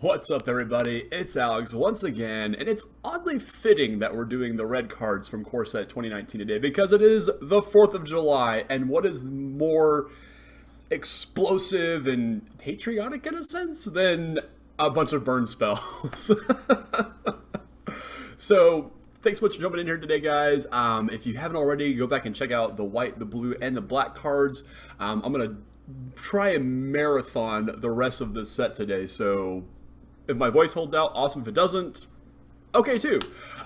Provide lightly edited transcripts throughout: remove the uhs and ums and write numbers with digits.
What's up, everybody? It's Alex once again, and it's oddly fitting that we're doing the red cards from Core Set 2019 today because it is the 4th of July, and what is more explosive and patriotic in a sense than a bunch of burn spells? So, thanks so much for jumping in here today, guys. If you haven't already, go back and check out the white, the blue, and the black cards. I'm going to try and marathon the rest of this set today, so if my voice holds out, awesome. If it doesn't, okay too.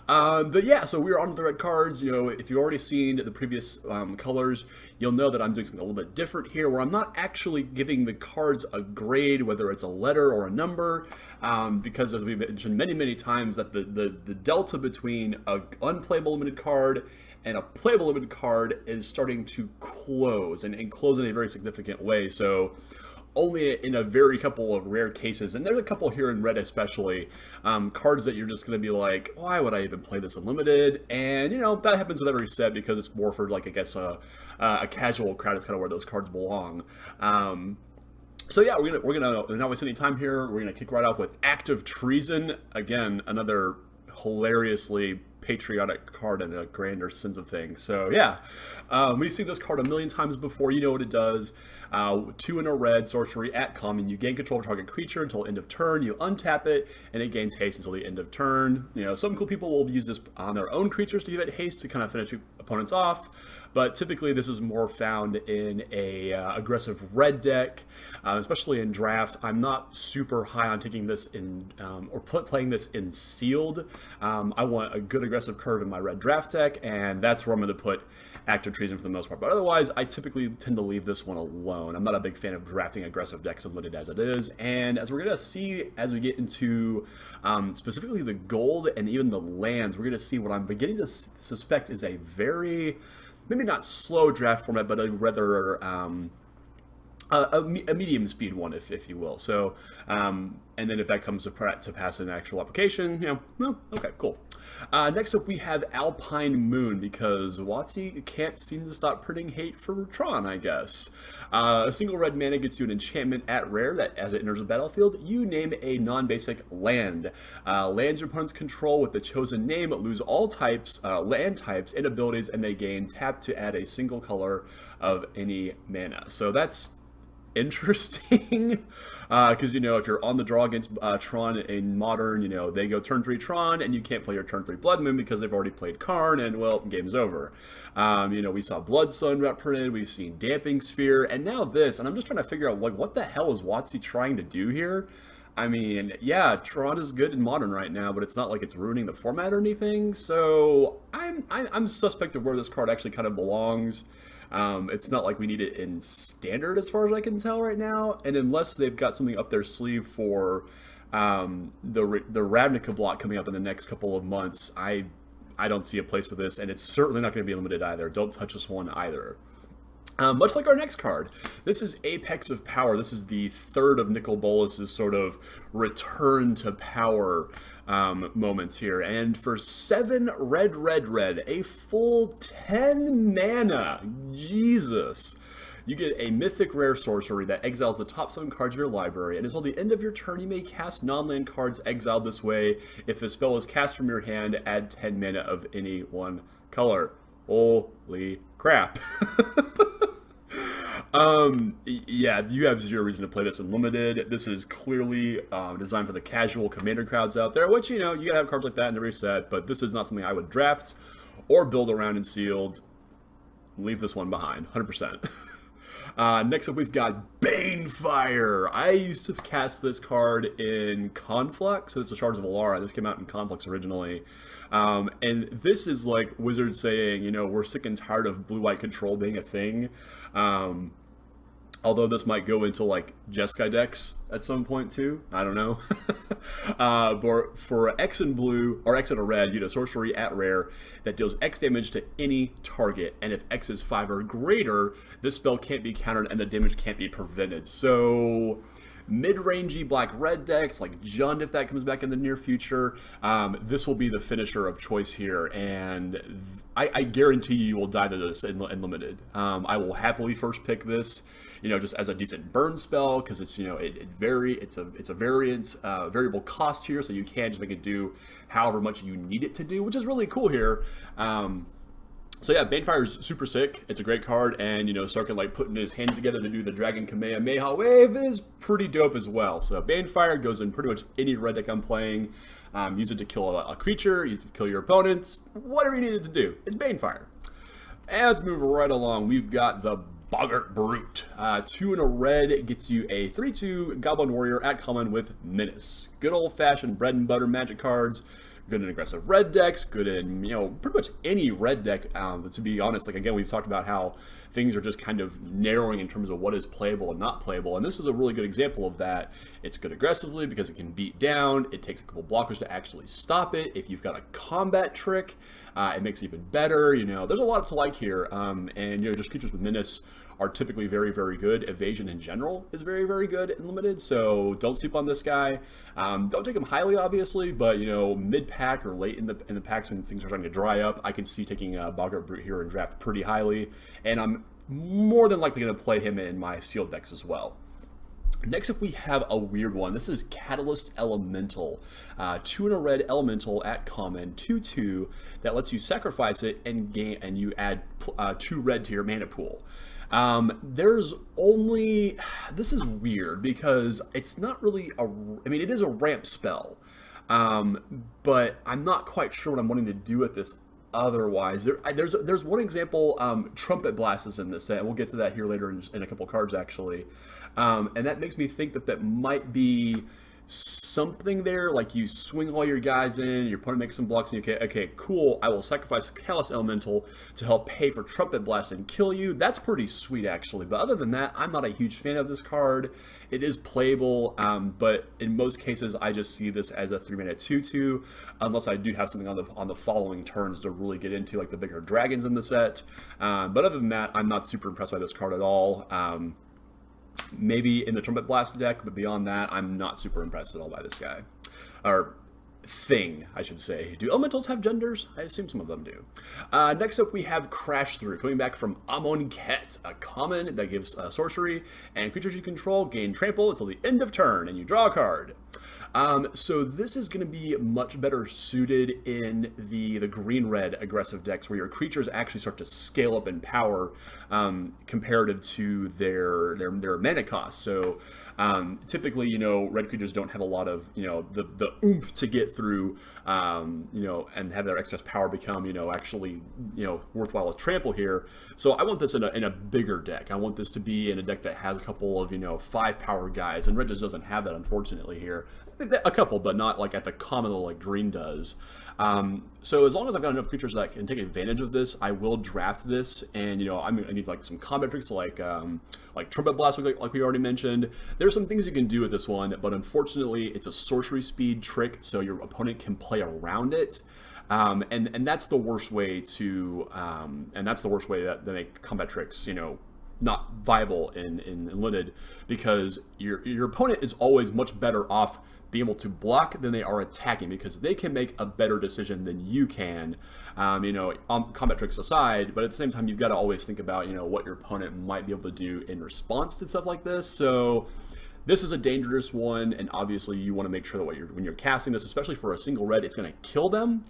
But yeah, so we're on to the red cards. You know, if you've already seen the previous colors, you'll know that I'm doing something a little bit different here, where I'm not actually giving the cards a grade, whether it's a letter or a number, because as we've mentioned many times, that the delta between an unplayable limited card and a playable limited card is starting to close, and close in a very significant way. So only in a very couple of rare cases, and there's a couple here in red especially, cards that you're just going to be like, why would I even play this unlimited? And you know, that happens with every set because it's more for, like, I guess a casual crowd is kind of where those cards belong. So yeah, we're gonna not waste any time here. We're gonna kick right off with Act of Treason. Again, another hilariously patriotic card and a grander sense of things. So yeah, we've seen this card a million times before. You know what it does. 2 in a red, sorcery at common. You gain control of target creature until end of turn. You untap it, and it gains haste until the end of turn. You know, some cool people will use this on their own creatures to give it haste to kind of finish opponents off. But typically, this is more found in a aggressive red deck, especially in draft. I'm not super high on taking this in or playing this in sealed. I want a good aggressive curve in my red draft deck, and that's where I'm going to put Act of Treason for the most part. But otherwise, I typically tend to leave this one alone. I'm not a big fan of drafting aggressive decks limited as it is. And as we're going to see as we get into specifically the gold and even the lands, we're going to see what I'm beginning to suspect is a very, maybe not slow draft format, but a rather a medium speed one, if you will. So, and then if that comes to pass in actual application, you know, well, okay, cool. Next up, we have Alpine Moon, because WotC can't seem to stop printing hate for Tron, I guess. A single red mana gets you an enchantment at rare that, as it enters the battlefield, you name a non-basic land. Lands your opponents control with the chosen name lose all types, land types, and abilities, and they gain tap to add a single color of any mana. So that's interesting, because you know, if you're on the draw against Tron in Modern, you know, they go turn 3 Tron and you can't play your turn 3 Blood Moon because they've already played Karn, and well, game's over. You know, we saw Blood Sun got printed, we've seen Damping Sphere, and now this, and I'm just trying to figure out, like, what the hell is WotC trying to do here? I mean, yeah, Tron is good in Modern right now, but it's not like it's ruining the format or anything, so I'm suspect of where this card actually kind of belongs. It's not like we need it in Standard as far as I can tell right now, and unless they've got something up their sleeve for the Ravnica block coming up in the next couple of months, I don't see a place for this, and it's certainly not going to be limited either. Don't touch this one either. Much like our next card, this is Apex of Power. This is the third of Nicol Bolas's sort of return to power moments here. And for 7 red, a full 10 mana, Jesus, you get a mythic rare sorcery that exiles the top 7 cards of your library, and until the end of your turn, you may cast non-land cards exiled this way. If the spell is cast from your hand, add 10 mana of any one color. Holy crap. Yeah, you have zero reason to play this in limited. This is clearly designed for the casual commander crowds out there, which, you know, you gotta have cards like that in every set, but this is not something I would draft or build around in sealed. Leave this one behind, 100%. Next up, we've got Banefire. I used to cast this card in Conflux, so it's the Shards of Alara. This came out in Conflux originally. And this is like Wizards saying, you know, we're sick and tired of blue-white control being a thing. Although this might go into, like, Jeskai decks at some point, too. I don't know. But for X in blue, or X in a red, you know, sorcery at rare that deals X damage to any target. And if X is 5 or greater, this spell can't be countered and the damage can't be prevented. So mid-rangey black-red decks, like Jund, if that comes back in the near future, this will be the finisher of choice here. And I guarantee you will die to this in limited. I will happily first pick this. just as a decent burn spell, because it's, it's a variable cost here, so you can just make it do however much you need it to do, which is really cool here. So yeah, Banefire is super sick. It's a great card, and Sarkin like putting his hands together to do the Dragon Kamehameha wave is pretty dope as well. So Banefire goes in pretty much any red deck I'm playing. Use it to kill a creature, use it to kill your opponents, whatever you need it to do. It's Banefire. And let's move right along. We've got the Boggart Brute. 2 in a red gets you a 3/2 Goblin Warrior at common with Menace. Good old-fashioned bread and butter magic cards. Good in aggressive red decks, good in, pretty much any red deck. To be honest, like again, we've talked about how things are just kind of narrowing in terms of what is playable and not playable, and this is a really good example of that. It's good aggressively because it can beat down, it takes a couple blockers to actually stop it. If you've got a combat trick, it makes it even better. There's a lot to like here, and just creatures with Menace are typically very, very good. Evasion in general is very, very good in limited, so don't sleep on this guy. Don't take him highly, obviously, but mid-pack or late in the packs when things are starting to dry up, I can see taking Boggart Brute here in draft pretty highly, and I'm more than likely going to play him in my sealed decks as well. Next up, we have a weird one. This is Catalyst Elemental. 2 in a red elemental at common, 2/2, that lets you sacrifice it and gain, and you add 2 red to your mana pool. This is weird because it's not really it is a ramp spell, but I'm not quite sure what I'm wanting to do with this otherwise. There's one example, Trumpet Blast is in this set, and we'll get to that here later in a couple cards actually, and that makes me think that might be something there, like you swing all your guys in, your opponent makes some blocks, and okay, cool, I will sacrifice Catalyst Elemental to help pay for Trumpet Blast and kill you. That's pretty sweet, actually, but other than that, I'm not a huge fan of this card. It is playable, but in most cases, I just see this as a 3-mana 2/2, unless I do have something on the following turns to really get into, like the bigger dragons in the set, but other than that, I'm not super impressed by this card at all. Maybe in the Trumpet Blast deck, but beyond that, I'm not super impressed at all by this guy. Or thing, I should say. Do elementals have genders? I assume some of them do. Next up, we have Crash Through, coming back from Amonkhet, a common that gives sorcery, and creatures you control gain trample until the end of turn, and you draw a card. So this is going to be much better suited in the green-red aggressive decks, where your creatures actually start to scale up in power comparative to their mana cost. So typically, red creatures don't have a lot of the oomph to get through, and have their excess power become actually worthwhile to trample here. So I want this in a bigger deck. I want this to be in a deck that has a couple of 5 power guys, and red just doesn't have that, unfortunately, here. A couple, but not like at the common level like green does. So as long as I've got enough creatures that can take advantage of this, I will draft this, and I need like some combat tricks like Trumpet Blast, like we already mentioned. There's some things you can do with this one, but unfortunately it's a sorcery speed trick, so your opponent can play around it. And that's the worst way to that make combat tricks not viable in limited, because your opponent is always much better off being able to block than they are attacking, because they can make a better decision than you can, combat tricks aside. But at the same time, you've got to always think about what your opponent might be able to do in response to stuff like this. So this is a dangerous one, and obviously you want to make sure that when you're casting this, especially for a single red, it's going to kill them.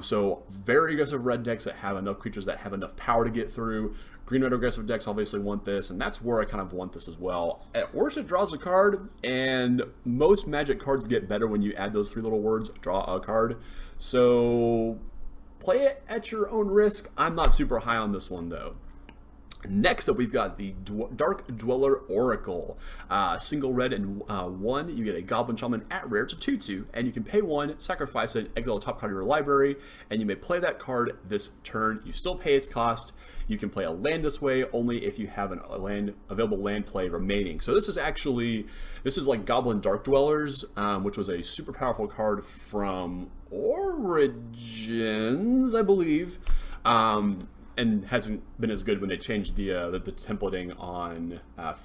So very aggressive red decks that have enough creatures that have enough power to get through. Green-red aggressive decks obviously want this, and that's where I kind of want this as well. At worst, it draws a card, and most Magic cards get better when you add those 3 little words, draw a card. So play it at your own risk. I'm not super high on this one, though. Next up, we've got the Dark Dweller Oracle. Single red and 1, you get a Goblin Shaman at rare. It's a 2/2, and you can pay 1, sacrifice it, exile the top card of your library, and you may play that card this turn. You still pay its cost. You can play a land this way only if you have a available land play remaining. So this is like Goblin Dark Dwellers, which was a super powerful card from Origins, I believe. And hasn't been as good when they changed the templating on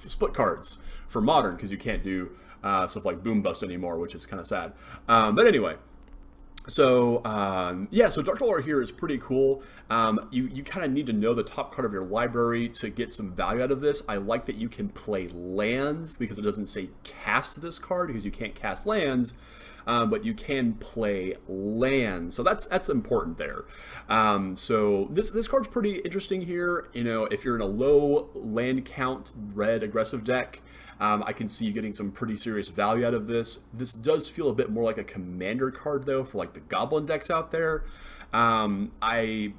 split cards for Modern, because you can't do stuff like Boom Bust anymore, which is kind of sad. But anyway, So yeah, so Dark Lore here is pretty cool. You kind of need to know the top card of your library to get some value out of this. I like that you can play lands because it doesn't say cast this card because you can't cast lands, but you can play lands. So that's important there. So this card's pretty interesting here. You know, if you're in a low land count red aggressive deck, I can see you getting some pretty serious value out of this. This does feel a bit more like a commander card though for like the goblin decks out there. I'm not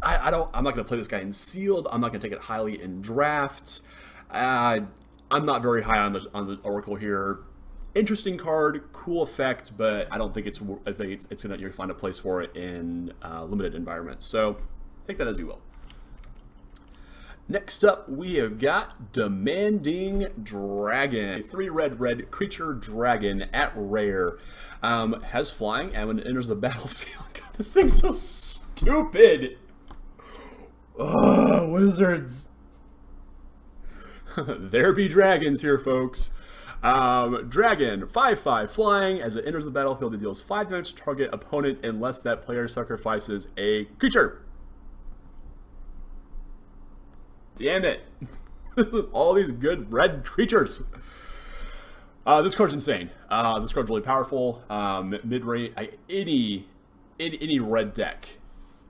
going to play this guy in sealed. I'm not going to take it highly in drafts. I'm not very high on the Oracle here. Interesting card, cool effect, but I don't think it's gonna you're gonna find a place for it in limited environments. So take that as you will. Next up, we have got Demanding Dragon. A 3-red creature dragon at rare. Has flying, and when it enters the battlefield, God, this thing's so stupid. Oh, wizards. There be dragons here, folks. Dragon, 5/5 flying. As it enters the battlefield, it deals 5 damage to target opponent unless that player sacrifices a creature. Damn it. This is all these good red creatures. This card's insane. This card's really powerful. Mid-range, any red deck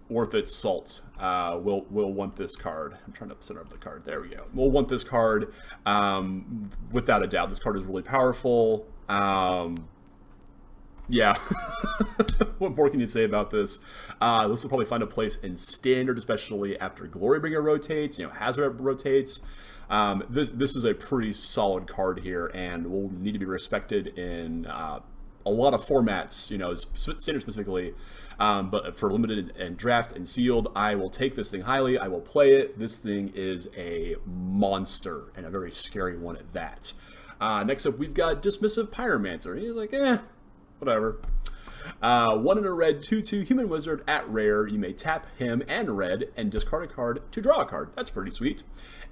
worth its salt will want this card. I'm trying to center up the card. There we go. We'll want this card without a doubt. This card is really powerful. Yeah. What more can you say about this? This will probably find a place in standard, especially after Glorybringer rotates, you know, Hazard rotates. This is a pretty solid card here and will need to be respected in a lot of formats, you know, standard specifically. But for limited and draft and sealed, I will take this thing highly. I will play it. This thing is a monster and a very scary one at that. Next up, we've got Dismissive Pyromancer. He's like, whatever. 1 in a red, 2/2 human wizard at rare. You may tap him and red and discard a card to draw a card. That's pretty sweet.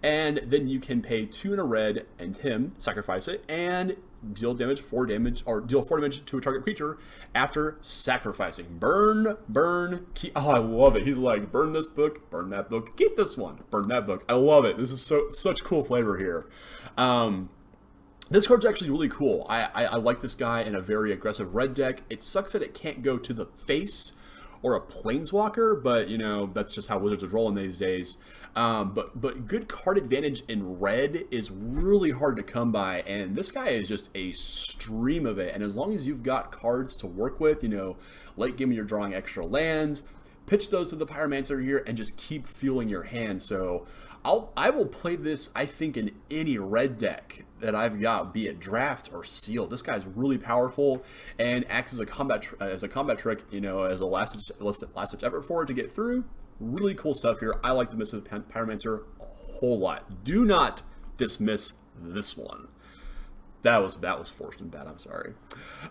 And then you can pay 2 in a red and him, sacrifice it, and deal 4 damage to a target creature after sacrificing. Burn, keep. Oh, I love it. He's like, burn this book, burn that book, keep this one, burn that book. I love it. This is such cool flavor here. This card's actually really cool. I like this guy in a very aggressive red deck. It sucks that it can't go to the face or a planeswalker, but you know, that's just how wizards are rolling these days. But good card advantage in red is really hard to come by, and this guy is just a stream of it. And as long as you've got cards to work with, you know, late game when you're drawing extra lands, pitch those to the Pyromancer here and just keep fueling your hand. So I will play this, I think, in any red deck that I've got, be it draft or sealed. This guy's really powerful and acts as a combat trick, you know, as a last ditch effort for it to get through. Really cool stuff here. I like Dismissive Pyromancer a whole lot. Do not dismiss this one. That was forced and bad. I'm sorry.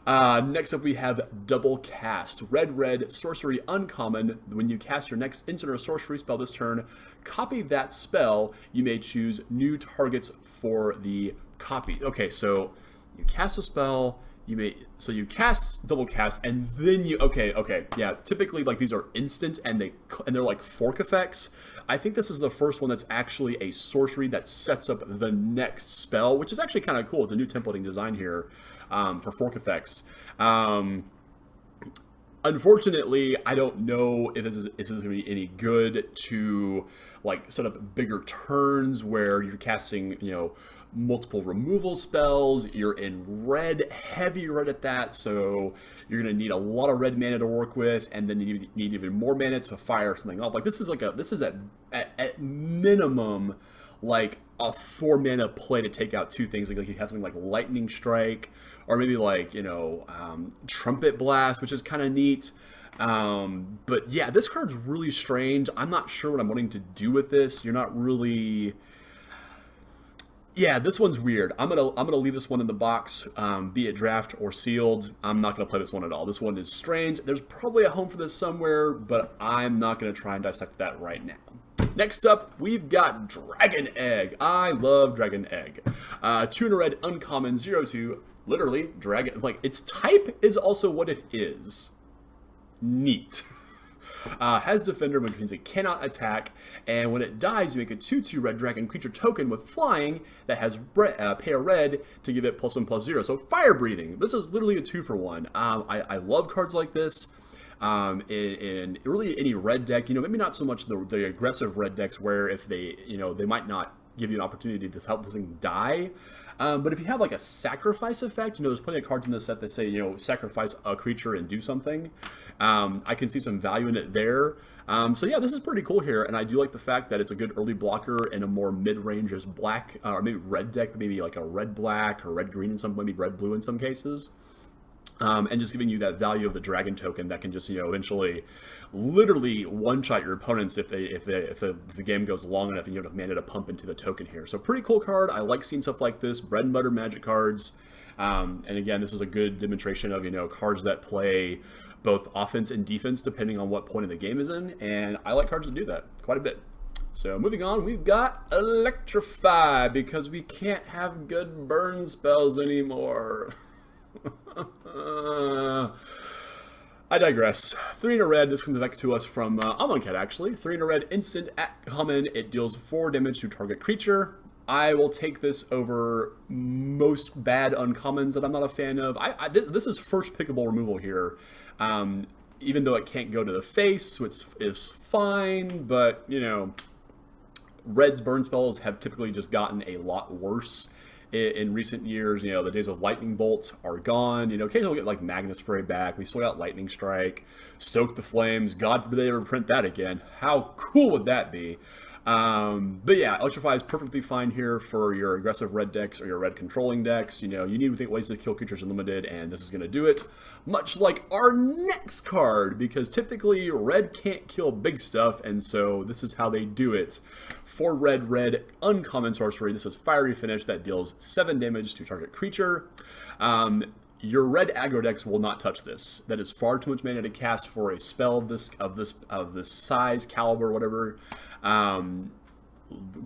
Next up, we have Double Cast. Red, sorcery, uncommon. When you cast your next instant or sorcery spell this turn, copy that spell. You may choose new targets for the copy. Okay, so you cast a spell. You cast Double Cast, and then yeah. Typically, like, these are instant, and they're like fork effects. I think this is the first one that's actually a sorcery that sets up the next spell, which is actually kind of cool. It's a new templating design here for fork effects. Unfortunately, I don't know if this is going to be any good to like set up bigger turns where you're casting, you know, multiple removal spells. You're in red, heavy red at that, so you're gonna need a lot of red mana to work with, and then you need even more mana to fire something off. Like this is at minimum like a 4 mana play to take out 2 things. Like you have something like Lightning Strike, or maybe like, you know, Trumpet Blast, which is kind of neat. But yeah, this card's really strange. I'm not sure what I'm wanting to do with this. You're not really. Yeah, this one's weird. I'm gonna leave this one in the box, be it draft or sealed. I'm not gonna play this one at all. This one is strange. There's probably a home for this somewhere, but I'm not gonna try and dissect that right now. Next up, we've got Dragon Egg. I love Dragon Egg. 2 in a red, uncommon, 0/2. literally dragon. Like, its type is also what it is. Neat. Has defender, which means it cannot attack, and when it dies, you make a 2/2 red dragon creature token with flying that has pay a red to give it +1/+0. So fire breathing. This is literally a 2-for-1. I love cards like this. In really any red deck, maybe not so much the aggressive red decks where if they, they might not give you an opportunity to help this thing die. But if you have like a sacrifice effect, there's plenty of cards in this set that say, sacrifice a creature and do something. I can see some value in it there. So yeah, this is pretty cool here, and I do like the fact that it's a good early blocker in a more mid-range as black, or maybe red deck, maybe like a red-black or red-green in some, maybe red-blue in some cases. And just giving you that value of the dragon token that can just, eventually literally one-shot your opponents if the game goes long enough and you have enough mana to pump into the token here. So pretty cool card. I like seeing stuff like this, bread and butter Magic cards. And again, this is a good demonstration of, cards that play both offense and defense depending on what point of the game is in. And I like cards that do that quite a bit. So moving on, we've got Electrify, because we can't have good burn spells anymore. I digress. 3 in a red. This comes back to us from Amonkhet, actually. 3 in a red, instant at common. It deals 4 damage to target creature. I will take this over most bad uncommons that I'm not a fan of. This is first pickable removal here. Even though it can't go to the face, so it's fine, but, red's burn spells have typically just gotten a lot worse in recent years. The days of Lightning Bolt are gone. Occasionally we'll get like Magna Spray back. We still got Lightning Strike, Stoke the Flames. God forbid they ever print that again. How cool would that be? But yeah, Electrify is perfectly fine here for your aggressive red decks or your red controlling decks. You need to think ways to kill creatures unlimited, and this is going to do it. Much like our next card, because typically red can't kill big stuff, and so this is how they do it. For red, uncommon sorcery. This is Fiery Finish that deals 7 damage to target creature. Your red aggro decks will not touch this. That is far too much mana to cast for a spell of this size, caliber, whatever.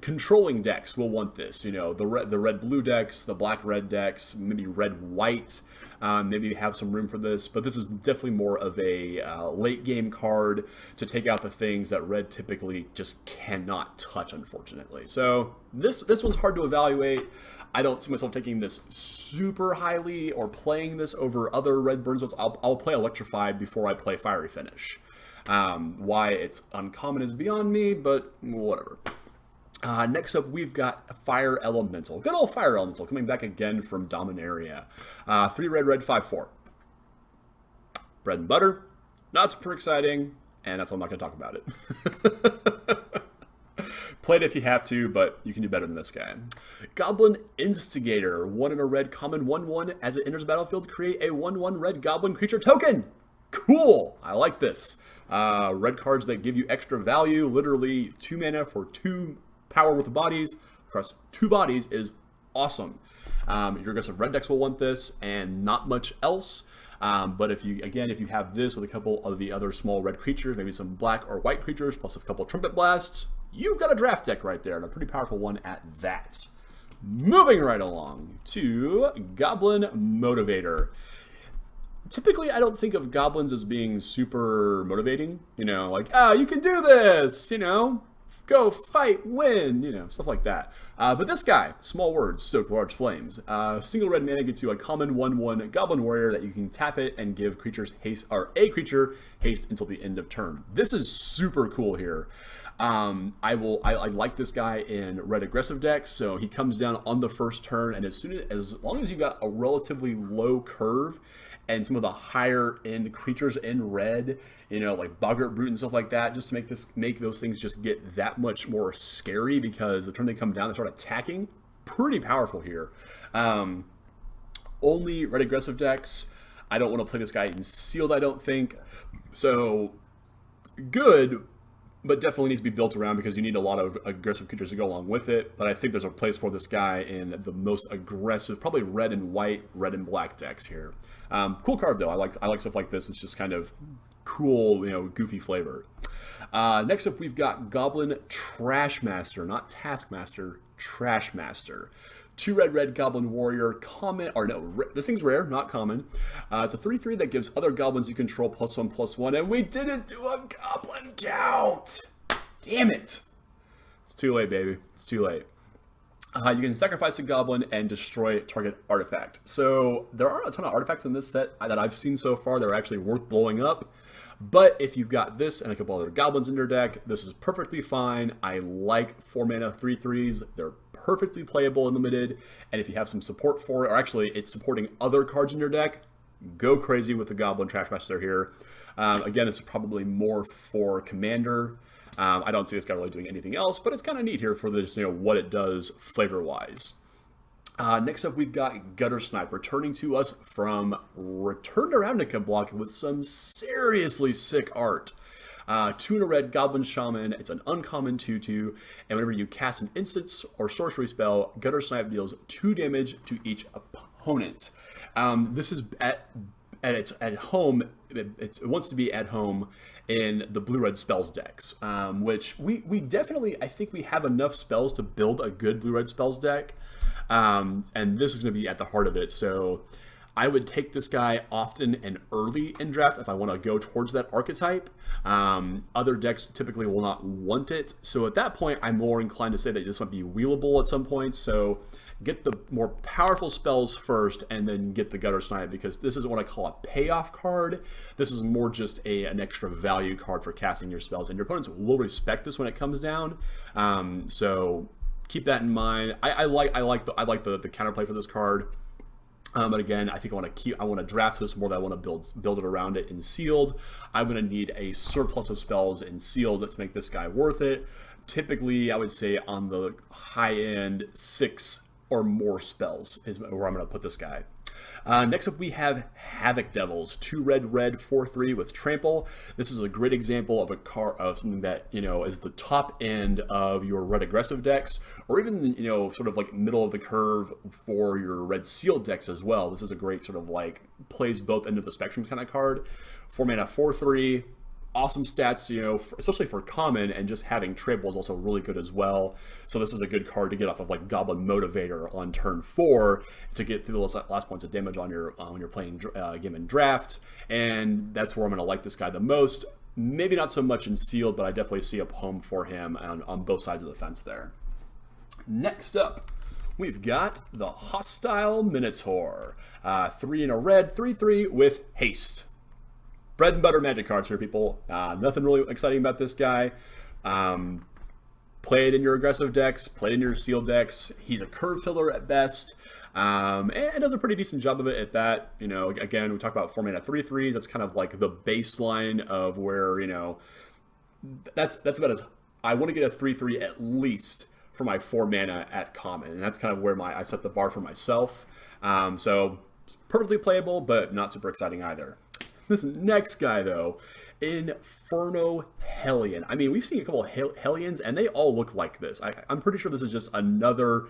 Controlling decks will want this. The red-blue decks, the black-red decks, maybe red-white. Maybe have some room for this, but this is definitely more of a late-game card to take out the things that red typically just cannot touch, unfortunately. So this one's hard to evaluate. I don't see myself taking this super highly or playing this over other red burn spells. I'll play Electrified before I play Fiery Finish. Why it's uncommon is beyond me, but whatever. Next up, we've got Fire Elemental. Good old Fire Elemental, coming back again from Dominaria. 3 red, 5/4. Bread and butter. Not super exciting, and that's why I'm not going to talk about it. Play it if you have to, but you can do better than this guy. Goblin Instigator. 1 in a red, common 1/1. As it enters the battlefield, create a 1/1 red goblin creature token. Cool! I like this. Red cards that give you extra value, literally 2 mana for 2 power with bodies across 2 bodies is awesome. Your aggressive red decks will want this and not much else. But if you have this with a couple of the other small red creatures, maybe some black or white creatures, plus a couple Trumpet Blasts, you've got a draft deck right there, and a pretty powerful one at that. Moving right along to Goblin Motivator. Typically, I don't think of goblins as being super motivating. Like, you can do this, go fight, win, stuff like that. But this guy, small words, stoke large flames. Single red mana gets you a common 1/1 Goblin Warrior that you can tap it and give creatures haste, or a creature haste until the end of turn. This is super cool here. I like this guy in red aggressive decks, so he comes down on the first turn, and as long as you got a relatively low curve and some of the higher end creatures in red, like Boggart Brute and stuff like that, just to make those things just get that much more scary, because the turn they come down, they start attacking. Pretty powerful here. Only red aggressive decks. I don't want to play this guy in sealed, I don't think. So good, but definitely needs to be built around, because you need a lot of aggressive creatures to go along with it. But I think there's a place for this guy in the most aggressive, probably red and white, red and black decks here. Cool card though. I like stuff like this. It's just kind of cool, goofy flavor. Next up, we've got Goblin Trashmaster, not Taskmaster, Trashmaster. 2 red Goblin Warrior, common, or no, this thing's rare, not common. It's a 3/3 that gives other goblins you control +1/+1, and we didn't do a goblin count! Damn it! It's too late, baby. It's too late. You can sacrifice a goblin and destroy target artifact. So there aren't a ton of artifacts in this set that I've seen so far that are actually worth blowing up. But if you've got this and a couple other goblins in your deck, this is perfectly fine. I like 4 mana 3/3s. They're perfectly playable and limited. And if you have some support for it, or actually it's supporting other cards in your deck, go crazy with the Goblin Trashmaster here. Again, it's probably more for Commander. I don't see this guy really doing anything else, but it's kind of neat here for this, what it does flavor-wise. Next up, we've got Gutter Snipe returning to us from Return to Ravnica block with some seriously sick art. 2 and a red Goblin Shaman. It's an uncommon 2/2, and whenever you cast an instant or sorcery spell, Gutter Snipe deals 2 damage to each opponent. This is at home. It wants to be at home in the blue-red spells decks, which we definitely, I think we have enough spells to build a good blue-red spells deck. And this is going to be at the heart of it. So I would take this guy often and early in draft if I want to go towards that archetype. Other decks typically will not want it. So at that point, I'm more inclined to say that this might be wheelable at some point. So get the more powerful spells first and then get the Gutter Snipe, because this isn't what I call a payoff card. This is more just an extra value card for casting your spells. And your opponents will respect this when it comes down. So keep that in mind. I like the counterplay for this card. But again, I think I want to draft this more than I want to build it around it in sealed. I'm going to need a surplus of spells in sealed to make this guy worth it. Typically, I would say on the high end, 6 or more spells is where I'm going to put this guy. Next up, we have Havoc Devils, 2 red 4/3 with Trample. This is a great example of a card of something that is the top end of your red aggressive decks, or even sort of like middle of the curve for your red sealed decks as well. This is a great sort of like plays both end of the spectrum kind of card. 4 mana 4/3. Awesome stats, especially for common, and just having Trample is also really good as well. So this is a good card to get off of like Goblin Motivator on turn 4 to get through those last points of damage on your when you're playing game in draft, and that's where I'm going to like this guy the most. Maybe not so much in sealed, but I definitely see a home for him on both sides of the fence there. Next up, we've got the Hostile Minotaur, 3 and a red 3/3 with haste. Bread and butter magic cards here, people. Nothing really exciting about this guy. Play it in your aggressive decks, play it in your sealed decks. He's a curve filler at best, and does a pretty decent job of it at that. Again, we talk about 4 mana 3/3. That's kind of like the baseline of where that's about as I want to get a 3/3 at least for my 4 mana at common, and that's kind of where I set the bar for myself. So perfectly playable, but not super exciting either. This next guy, though, Inferno Hellion. I mean, we've seen a couple of Hellions, and they all look like this. I'm pretty sure this is just another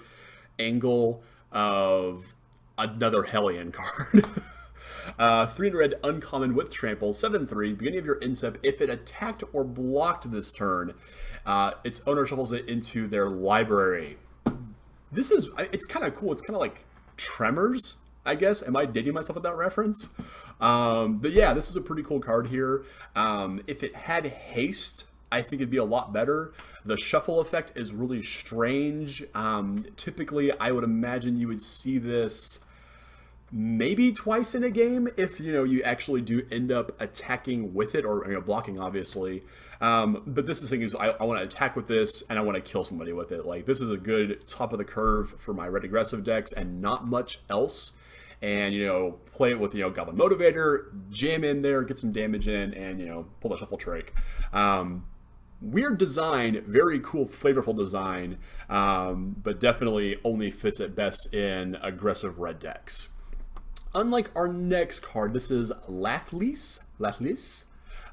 angle of another Hellion card. 3 and red uncommon with Trample, 7/3. Beginning of your instep, if it attacked or blocked this turn, its owner shuffles it into their library. It's kind of cool. It's kind of like Tremors, I guess. Am I dating myself with that reference? But yeah, this is a pretty cool card here. If it had haste, I think it'd be a lot better. The shuffle effect is really strange. Typically, I would imagine you would see this maybe twice in a game if you actually do end up attacking with it, or blocking, obviously. But this is the thing is, I want to attack with this and I want to kill somebody with it. Like, this is a good top of the curve for my red aggressive decks and not much else. And play it with Goblin Motivator, jam in there, get some damage in, and pull the shuffle trick. Weird design, very cool, flavorful design, but definitely only fits at best in aggressive red decks. Unlike our next card, this is Lathlis.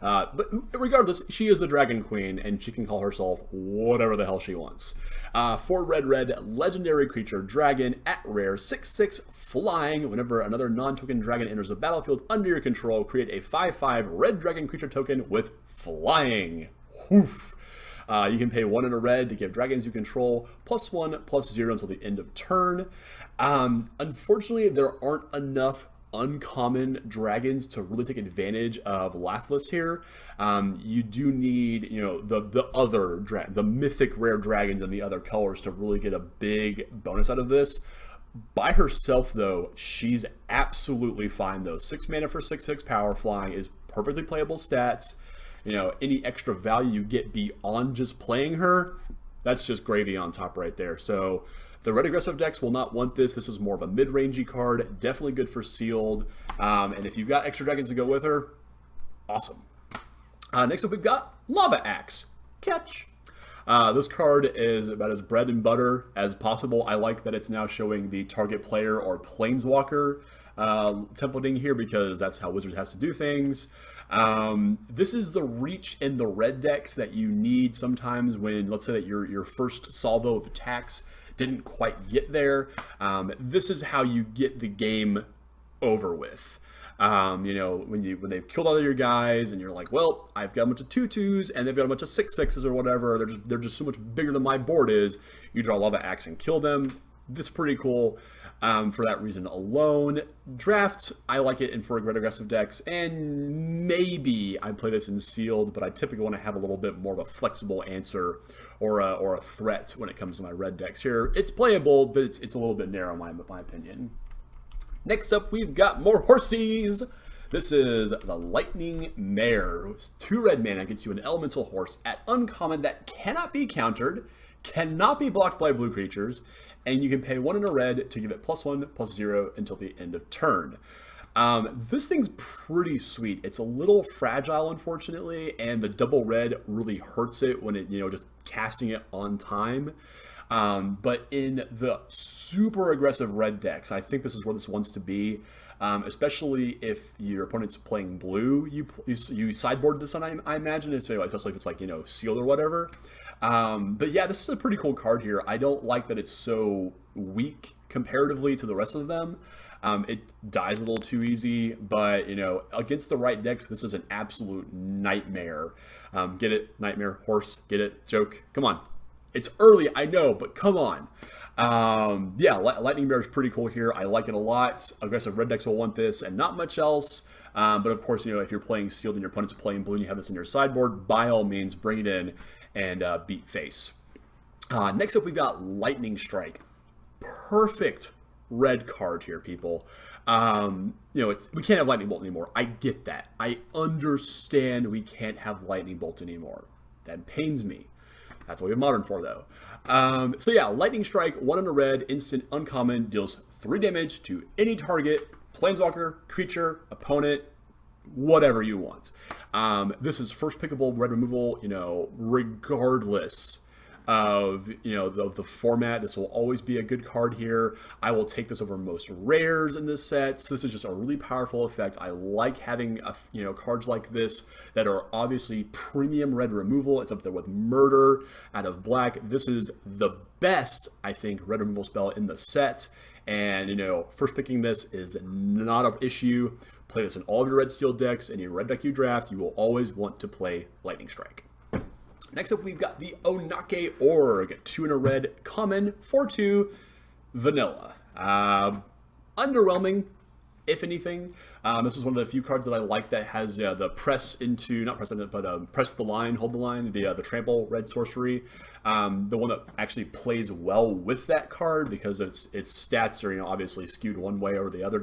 But regardless, she is the Dragon Queen, and she can call herself whatever the hell she wants. 4 red, legendary creature, dragon, at rare, 6/6, flying. Whenever another non-token dragon enters the battlefield under your control, create a 5/5 red dragon creature token with flying. Woof. You can pay 1 in a red to give dragons you control +1/+0 until the end of turn. Unfortunately, there aren't enough uncommon dragons to really take advantage of Lathliss here. You do need, the mythic rare dragons and the other colors to really get a big bonus out of this. By herself, though, she's absolutely fine, though. 6 mana for 6/6 power flying is perfectly playable stats. Any extra value you get beyond just playing her, that's just gravy on top right there. So the red aggressive decks will not want this. This is more of a mid-rangey card. Definitely good for sealed. And if you've got extra dragons to go with her, awesome. Next up, we've got Lava Axe. Catch. This card is about as bread and butter as possible. I like that it's now showing the target player or planeswalker templating here, because that's how Wizards has to do things. This is the reach in the red decks that you need sometimes when, let's say that your first salvo of attacks didn't quite get there. This is how you get the game over with. When they've killed all of your guys and you're like, well, I've got a bunch of 2/2s and they've got a bunch of 6/6s or whatever. They're just so much bigger than my board is. You draw Lava Axe and kill them. This is pretty cool for that reason alone. Draft, I like it in for red aggressive decks, and maybe I play this in sealed, but I typically want to have a little bit more of a flexible answer or a threat when it comes to my red decks here. It's playable, but it's a little bit narrow in my opinion. Next up, we've got more horsies. This is the Lightning Mare. 2 red mana gets you an elemental horse at uncommon that cannot be countered, cannot be blocked by blue creatures, and you can pay 1 in a red to give it +1/+0 until the end of turn. This thing's pretty sweet. It's a little fragile, unfortunately, and the double red really hurts it when it, just casting it on time. But in the super aggressive red decks, I think this is where this wants to be. Especially if your opponent's playing blue, you sideboard this on, I imagine, especially if it's like, sealed or whatever. But yeah, this is a pretty cool card here. I don't like that it's so weak comparatively to the rest of them. It dies a little too easy, but against the right decks, this is an absolute nightmare. Get it? Nightmare, horse, get it? Joke? Come on. It's early, I know, but come on. Yeah, Lightning Bear is pretty cool here. I like it a lot. Aggressive red decks will want this and not much else. But of course, if you're playing sealed and your opponent's playing blue and you have this in your sideboard, by all means, bring it in and beat face. Next up, we've got Lightning Strike. Perfect red card here, people. We can't have Lightning Bolt anymore. I get that. I understand we can't have Lightning Bolt anymore. That pains me. That's what we have Modern for, though. So yeah, Lightning Strike, 1 in a red, instant, uncommon, deals 3 damage to any target, planeswalker, creature, opponent, whatever you want. This is first pickable red removal, regardless of the format. This will always be a good card here. I will take this over most rares in this set. So this is just a really powerful effect. I like having cards like this that are obviously premium red removal. It's up there with Murder out of black. This is the best, I think, red removal spell in the set. And first picking this is not an issue. Play this in all of your red steel decks. Any red deck you draft, you will always want to play Lightning Strike. Next up, we've got the Onake Org, 2 in a red, common, 4/2, vanilla. Underwhelming, if anything. This is one of the few cards that I like that has the press the line, hold the line, the trample red sorcery. The one that actually plays well with that card because its stats are obviously skewed one way or the other,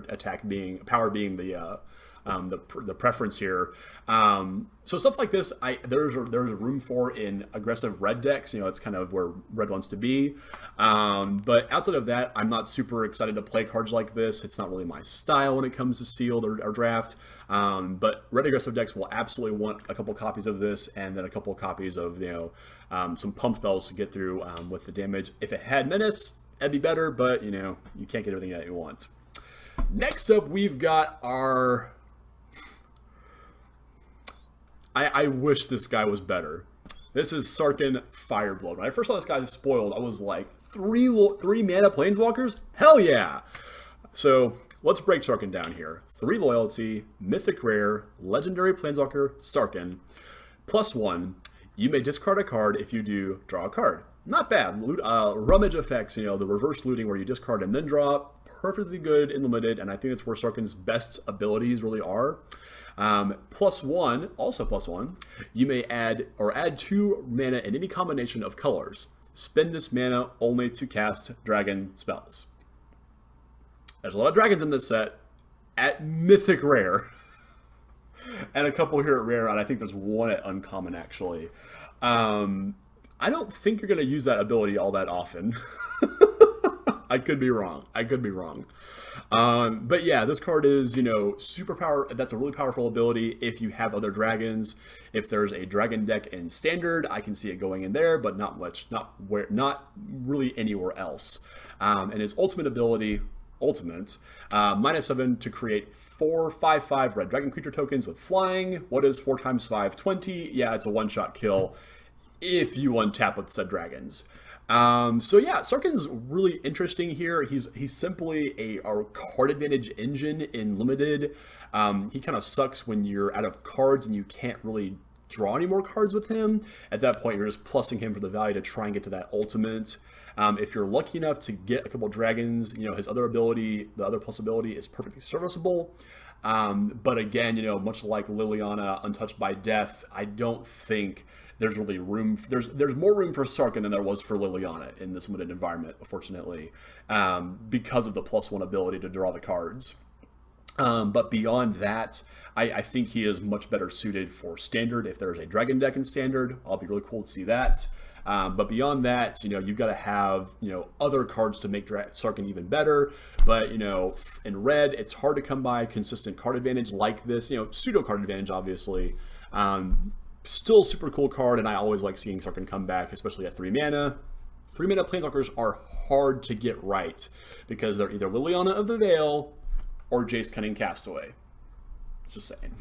power being the preference here. So stuff like this, there's a room for in aggressive red decks. It's kind of where red wants to be. But outside of that, I'm not super excited to play cards like this. It's not really my style when it comes to sealed or draft. But red aggressive decks will absolutely want a couple copies of this, and then a couple copies of some pump spells to get through with the damage. If it had menace, that'd be better. But you can't get everything that you want. Next up, we've got our. I wish this guy was better. This is Sarkhan Fireblood. When I first saw this guy spoiled, I was like, 3 mana planeswalkers? Hell yeah! So let's break Sarkhan down here. 3 loyalty, mythic rare, legendary planeswalker Sarkhan, +1. You may discard a card. If you do, draw a card. Not bad. Rummage effects, the reverse looting where you discard and then draw, perfectly good in limited, and I think that's where Sarkhan's best abilities really are. +1, also +1, you may add 2 mana in any combination of colors. Spend this mana only to cast dragon spells. There's a lot of dragons in this set at Mythic Rare. And a couple here at Rare, and I think there's one at Uncommon, actually. I don't think you're going to use that ability all that often. I could be wrong. But yeah, this card is, super power. That's a really powerful ability if you have other dragons. If there's a dragon deck in Standard, I can see it going in there, but not really anywhere else. And his ultimate ability, -7 to create 4 5/5 red dragon creature tokens with flying. What is 4 × 5? 20. Yeah, it's a one-shot kill if you untap with said dragons. So yeah, Sarkhan's really interesting here. He's simply a card advantage engine in limited. He kind of sucks when you're out of cards and you can't really draw any more cards with him. At that point, you're just plussing him for the value to try and get to that ultimate. If you're lucky enough to get a couple dragons, his other ability, the other plus ability, is perfectly serviceable. But again, much like Liliana, Untouched by Death, I don't think there's really room. There's more room for Sarkhan than there was for Liliana in this limited environment, unfortunately, because of the +1 ability to draw the cards. But beyond that, I think he is much better suited for Standard. If there's a dragon deck in Standard, I'll be really cool to see that. But beyond that, you've got to have, other cards to make Sarkhan even better. But, in red, it's hard to come by consistent card advantage like this, pseudo card advantage, obviously. Still super cool card, and I always like seeing Sarkhan come back, especially at 3 mana. 3 mana Planeswalkers are hard to get right because they're either Liliana of the Veil or Jace Cunning Castaway. Just saying.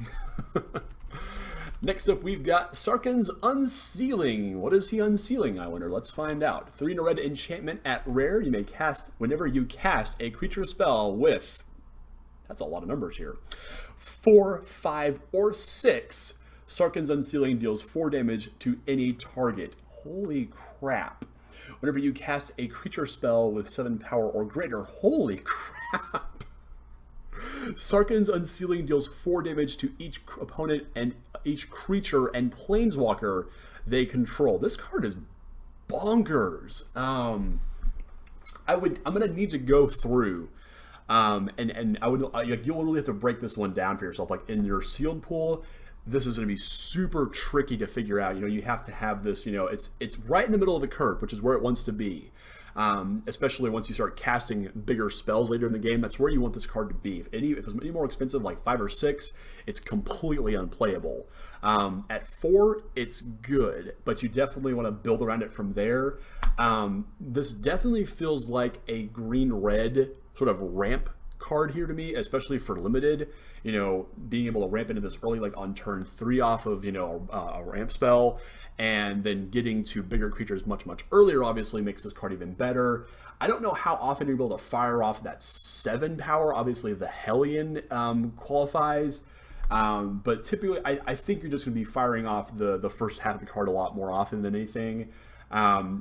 Next up, we've got Sarkhan's Unsealing. What is he unsealing, I wonder? Let's find out. 3 in a red enchantment at Rare. You may cast whenever you cast a creature spell with, that's a lot of numbers here, 4, 5, or 6. Sarkhan's Unsealing deals 4 damage to any target. Holy crap. Whenever you cast a creature spell with 7 power or greater, holy crap. Sarkhan's Unsealing deals 4 damage to each opponent and each creature and planeswalker they control. This card is bonkers. I'm gonna need to go through, and you'll really have to break this one down for yourself. Like in your sealed pool, this is going to be super tricky to figure out. You have to have this. It's right in the middle of the curve, which is where it wants to be. Especially once you start casting bigger spells later in the game, that's where you want this card to be. If it's any more expensive, like 5 or 6, it's completely unplayable. At 4, it's good, but you definitely want to build around it from there. This definitely feels like a green-red sort of ramp card here to me, especially for limited. Being able to ramp into this early, like on turn 3 off of, a ramp spell, and then getting to bigger creatures much earlier obviously makes this card even better. I don't know how often you're able to fire off that 7 power. Obviously the Hellion qualifies, but typically I think you're just going to be firing off the first half of the card a lot more often than anything.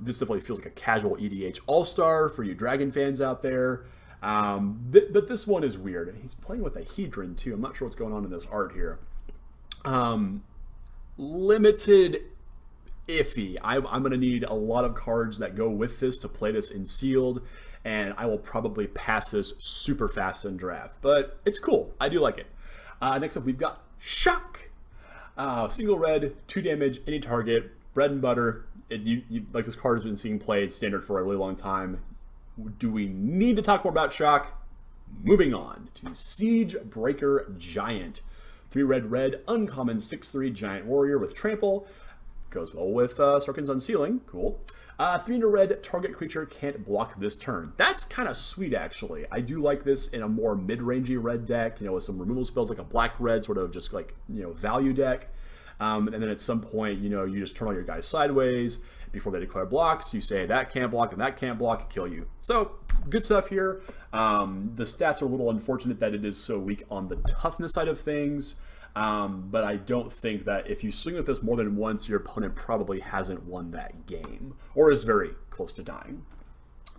This definitely feels like a casual EDH all-star for you Dragon fans out there. But this one is weird. He's playing with a Hedron too. I'm not sure what's going on in this art here. Limited, iffy. I'm going to need a lot of cards that go with this to play this in sealed, and I will probably pass this super fast in draft. But it's cool. I do like it. Next up, we've got Shock. Single red, 2 damage, any target, bread and butter. Like this card has been seeing played Standard for a really long time. Do we need to talk more about Shock? Moving on to Siege Breaker Giant. 3 red, uncommon 6/3 giant warrior with trample. Goes well with Sarkhan's Unsealing. Cool. 3 in a red, target creature can't block this turn. That's kind of sweet, actually. I do like this in a more mid-rangey red deck, with some removal spells like a black-red sort of just like, value deck. And then at some point, you just turn all your guys sideways, before they declare blocks. You say that can't block and that can't block, kill you. So good stuff here. The stats are a little unfortunate that it is so weak on the toughness side of things. But I don't think that if you swing with this more than once, your opponent probably hasn't won that game or is very close to dying.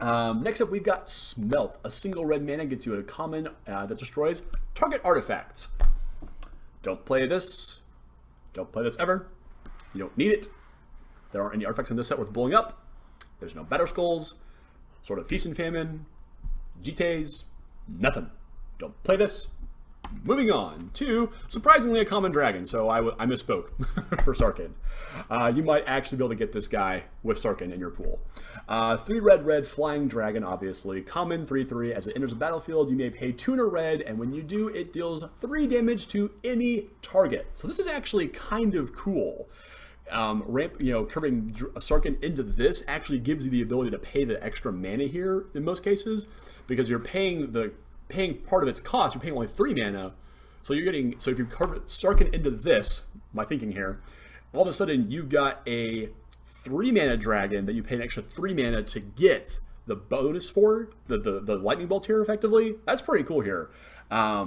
Next up, we've got Smelt. A single red mana gets you a common that destroys target artifacts. Don't play this. Don't play this ever. You don't need it. There aren't any artifacts in this set worth blowing up. There's no Batter Skulls, sort of Feast and Famine, GTAs, nothing. Don't play this. Moving on to, surprisingly, a common dragon, so I misspoke for Sarkhan. You might actually be able to get this guy with Sarkhan in your pool. 3 red flying dragon, obviously. Common 3/3. As it enters the battlefield, you may pay 2 in a red, and when you do, it deals 3 damage to any target. So this is actually kind of cool. Curving Sarkhan into this actually gives you the ability to pay the extra mana here in most cases, because you're paying part of its cost. You're paying only 3 mana, so if you carve Sarkhan into this, my thinking here, all of a sudden you've got a 3 mana dragon that you pay an extra 3 mana to get the bonus for the lightning bolt here. Effectively, that's pretty cool here. I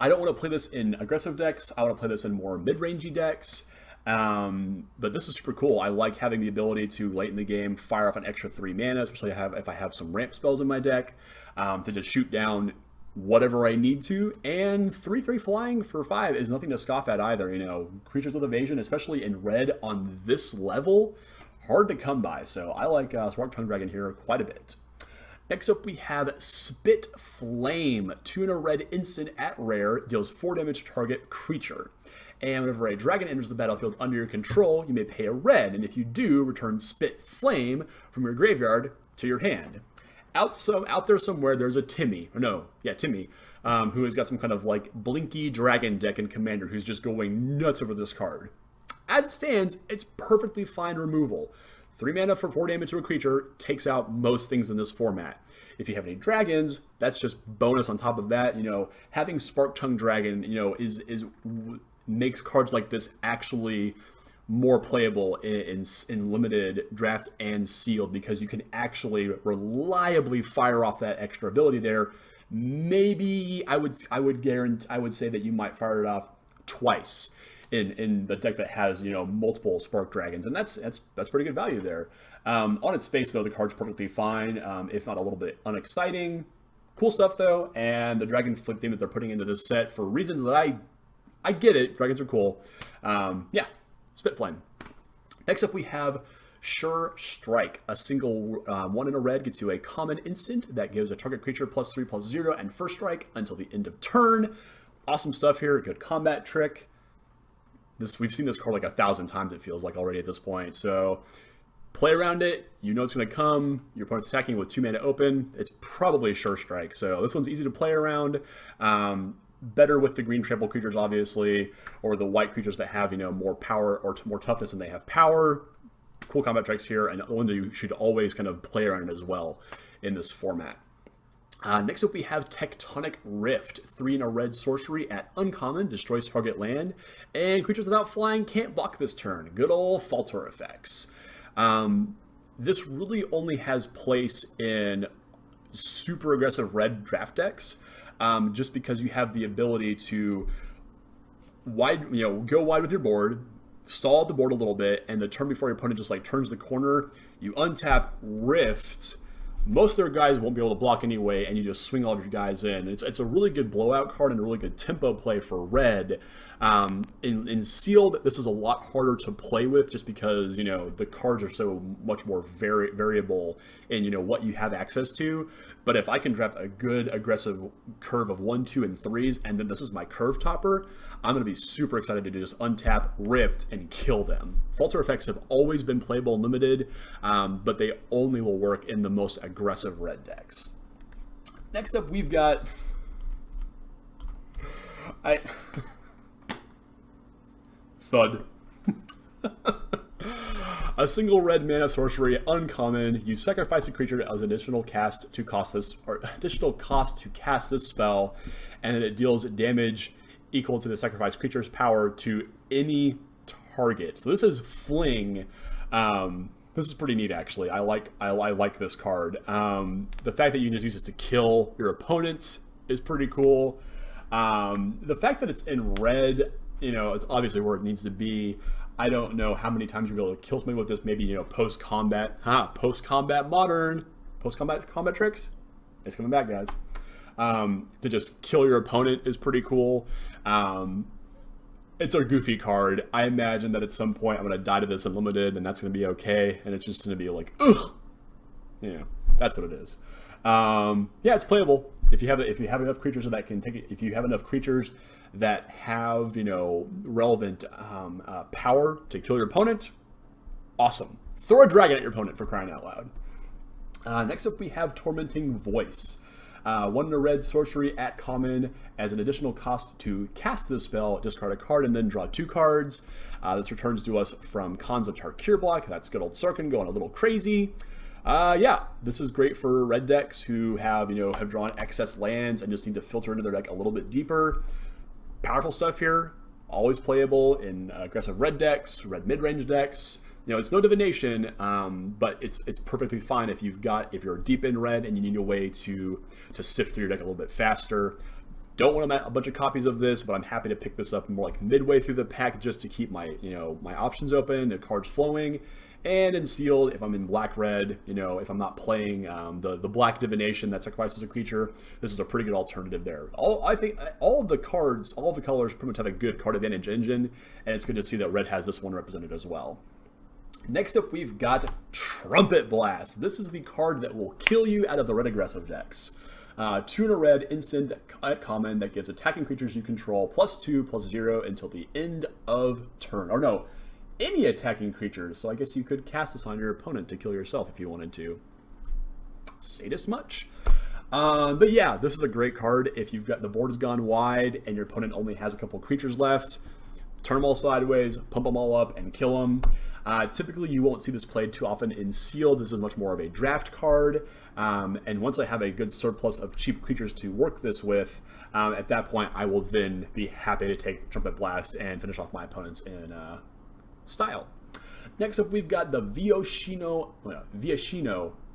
don't want to play this in aggressive decks. I want to play this in more mid-rangey decks. But this is super cool. I like having the ability to late in the game fire off an extra 3 mana, especially if I have some ramp spells in my deck, to just shoot down whatever I need to. And 3/3 flying for 5 is nothing to scoff at either. Creatures with evasion, especially in red on this level, hard to come by. So I like Spark-Tongue Dragon here quite a bit. Next up, we have Spit Flame. 2 in a red instant at rare, deals 4 damage to target creature. And whenever a dragon enters the battlefield under your control, you may pay a red, and if you do, return Spit Flame from your graveyard to your hand. Out there somewhere, there's a Timmy, who has got some kind of like blinky dragon deck and commander who's just going nuts over this card. As it stands, it's perfectly fine removal. 3 mana for 4 damage to a creature takes out most things in this format. If you have any dragons, that's just bonus on top of that. Having Spark-Tongue Dragon, makes cards like this actually more playable in limited draft and sealed, because you can actually reliably fire off that extra ability there. Maybe I would say that you might fire it off twice in the deck that has multiple Spark Dragons, and that's pretty good value there. On its face though, the card's perfectly fine, if not a little bit unexciting. Cool stuff though, and the Dragon Flick theme that they're putting into this set for reasons that I get it. Dragons are cool. Spit Flame. Next up, we have Sure Strike. A single 1 in a red gets you a common instant that gives a target creature +3/+0 and first strike until the end of turn. Awesome stuff here. Good combat trick. We've seen this card like 1,000 times, it feels like, already at this point. So play around it. You know it's going to come. Your opponent's attacking with 2 mana open. It's probably Sure Strike. So this one's easy to play around. Better with the green trample creatures, obviously, or the white creatures that have, more power or more toughness than they have power. Cool combat tricks here, and one that you should always kind of play around as well in this format. Next up, we have Tectonic Rift. 3 in a red sorcery at uncommon, destroys target land, and creatures without flying can't block this turn. Good old Falter effects. This really only has place in super aggressive red draft decks. Just because you have the ability to go wide with your board, stall the board a little bit, and the turn before your opponent just turns the corner, you untap Rift. Most of their guys won't be able to block anyway, and you just swing all of your guys in. It's a really good blowout card and a really good tempo play for red. In sealed, this is a lot harder to play with, just because the cards are so much more variable in what you have access to. But if I can draft a good aggressive curve of 1, 2, and 3s, and then this is my curve topper, I'm going to be super excited to just untap Rift and kill them. Falter effects have always been playable and limited, but they only will work in the most aggressive red decks. Next up, we've got Thud. A single red mana sorcery, uncommon. You sacrifice a creature as additional cost to cast this spell, and it deals damage equal to the sacrificed creature's power to any target. So this is Fling. This is pretty neat, actually. I like this card. The fact that you can just use this to kill your opponent is pretty cool. The fact that it's in red, it's obviously where it needs to be. I don't know how many times you'll be able to kill somebody with this. Maybe, post-combat. Post-combat modern. Post-combat combat tricks. It's coming back, guys. To just kill your opponent is pretty cool. It's a goofy card. I imagine that at some point I'm going to die to this unlimited, and that's going to be okay. And it's just going to be like, ugh. That's what it is. Yeah, it's playable. If you have enough creatures that can take it, if you have enough creatures that have relevant power to kill your opponent, awesome. Throw a dragon at your opponent, for crying out loud. Next up, we have Tormenting Voice. 1 in a red sorcery at common. As an additional cost to cast this spell, discard a card and then draw 2 cards. This returns to us from Khans of Tarkir block. That's good old Sarkhan going a little crazy. Yeah, this is great for red decks who have drawn excess lands and just need to filter into their deck a little bit deeper. Powerful stuff here. Always playable in aggressive red decks, red mid-range decks. It's no divination, but it's perfectly fine if you're deep in red and you need a way to sift through your deck a little bit faster. Don't want a bunch of copies of this, but I'm happy to pick this up more like midway through the pack just to keep my my options open, the cards flowing. And in sealed, if I'm in black-red, if I'm not playing the black divination that sacrifices a creature, this is a pretty good alternative there. I think all of the colors pretty much have a good card advantage engine, and it's good to see that red has this one represented as well. Next up, we've got Trumpet Blast. This is the card that will kill you out of the red aggressive decks. 2 in a red instant at common that gives attacking creatures you control +2/+0 until the end of turn. Or no, any attacking creatures. So I guess you could cast this on your opponent to kill yourself if you wanted to. Sadist much? But yeah, this is a great card if you've got the board has gone wide and your opponent only has a couple creatures left. Turn them all sideways, pump them all up, and kill them. Typically, you won't see this played too often in sealed. This is much more of a draft card. And once I have a good surplus of cheap creatures to work this with, at that point, I will then be happy to take Trumpet Blast and finish off my opponents in style. Next up, we've got the Viashino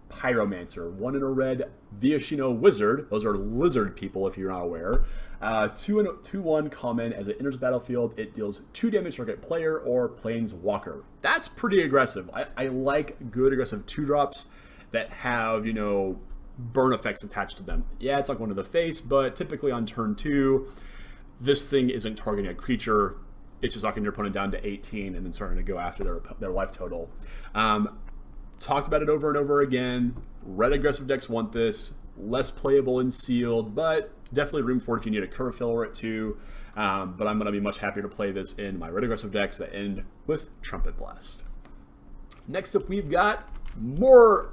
Pyromancer. 1 in a red Viashino Wizard. Those are lizard people, if you're not aware. 2/1 common. As it enters the battlefield, it deals 2 damage to target player or planeswalker. That's pretty aggressive. I like good aggressive 2-drops that have, burn effects attached to them. Yeah, it's like one to the face, but typically on turn 2, this thing isn't targeting a creature. It's just knocking your opponent down to 18 and then starting to go after their life total. Talked about it over and over again. Red aggressive decks want this. Less playable in sealed, but definitely room for it if you need a curve filler at 2. But I'm going to be much happier to play this in my red aggressive decks that end with Trumpet Blast. Next up, we've got more,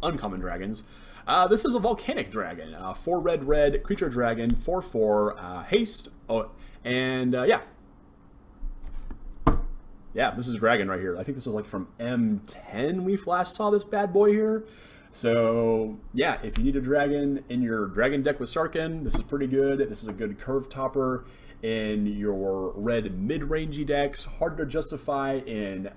uncommon dragons. This is a Volcanic Dragon. 4 red creature dragon, 4/4 haste. Yeah, this is Dragon right here. I think this is like from M10 we last saw this bad boy here. So, yeah, if you need a dragon in your dragon deck with Sarkhan, this is pretty good. This is a good curve topper in your red mid-rangey decks. Hard to justify in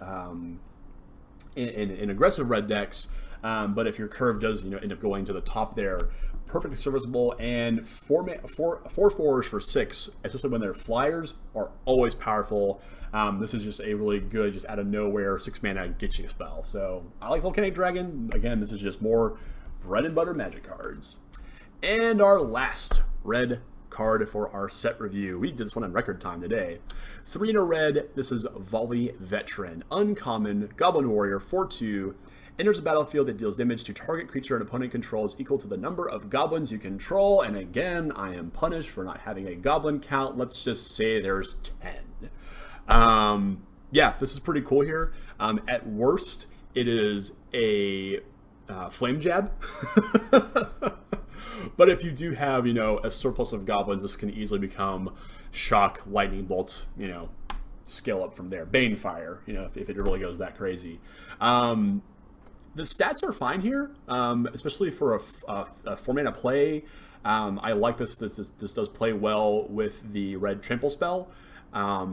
aggressive red decks, but if your curve does end up going to the top there, perfectly serviceable. And 4/4s for 6, especially when they're flyers, are always powerful. This is just a really good, just out of nowhere 6-mana get you spell. So I like Volcanic Dragon. Again, this is just more bread and butter magic cards. And our last red card for our set review. We did this one in record time today. 3 in a red. This is Volley Veteran. Uncommon, Goblin Warrior, 4/2. Enters the battlefield that deals damage to target creature an opponent controls equal to the number of goblins you control. And again, I am punished for not having a goblin count. Let's just say there's 10. Yeah, this is pretty cool here. At worst, it is a flame jab. But if you do have, a surplus of goblins, this can easily become shock, lightning bolt, scale up from there. Banefire, if it really goes that crazy. The stats are fine here, especially for a 4-mana play. I like this. This does play well with the red trample spell.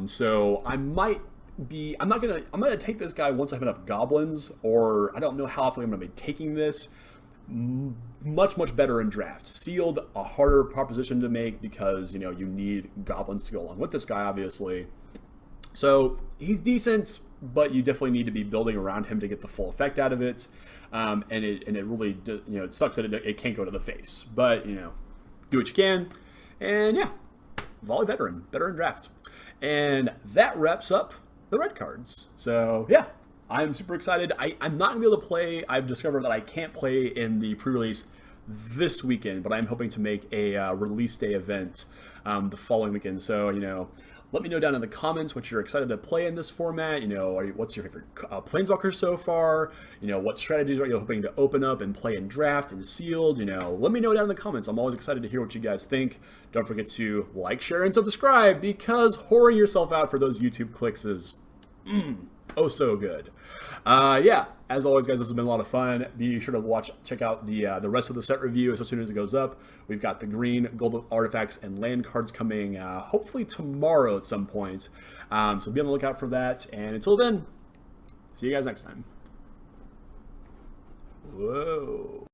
So I might I'm gonna take this guy once I have enough goblins, or I don't know how often I'm gonna be taking this. Much better in draft. Sealed, a harder proposition to make because you need goblins to go along with this guy, obviously. So he's decent, but you definitely need to be building around him to get the full effect out of it. And it really it sucks that it can't go to the face, but do what you can. And yeah, volley veteran draft. And that wraps up the red cards. So yeah, I'm super excited. I'm not gonna be able to play. I've discovered that I can't play in the pre-release this weekend, but I'm hoping to make a release day event the following weekend. So let me know down in the comments what you're excited to play in this format. What's your favorite Planeswalker so far? What strategies are you hoping to open up and play in draft and sealed? Let me know down in the comments. I'm always excited to hear what you guys think. Don't forget to like, share, and subscribe because whoring yourself out for those YouTube clicks is oh so good. Yeah, as always, guys, this has been a lot of fun. Be sure to check out the rest of the set review as soon as it goes up. We've got the green, gold artifacts, and land cards coming hopefully tomorrow at some point. So be on the lookout for that. And until then, see you guys next time. Whoa.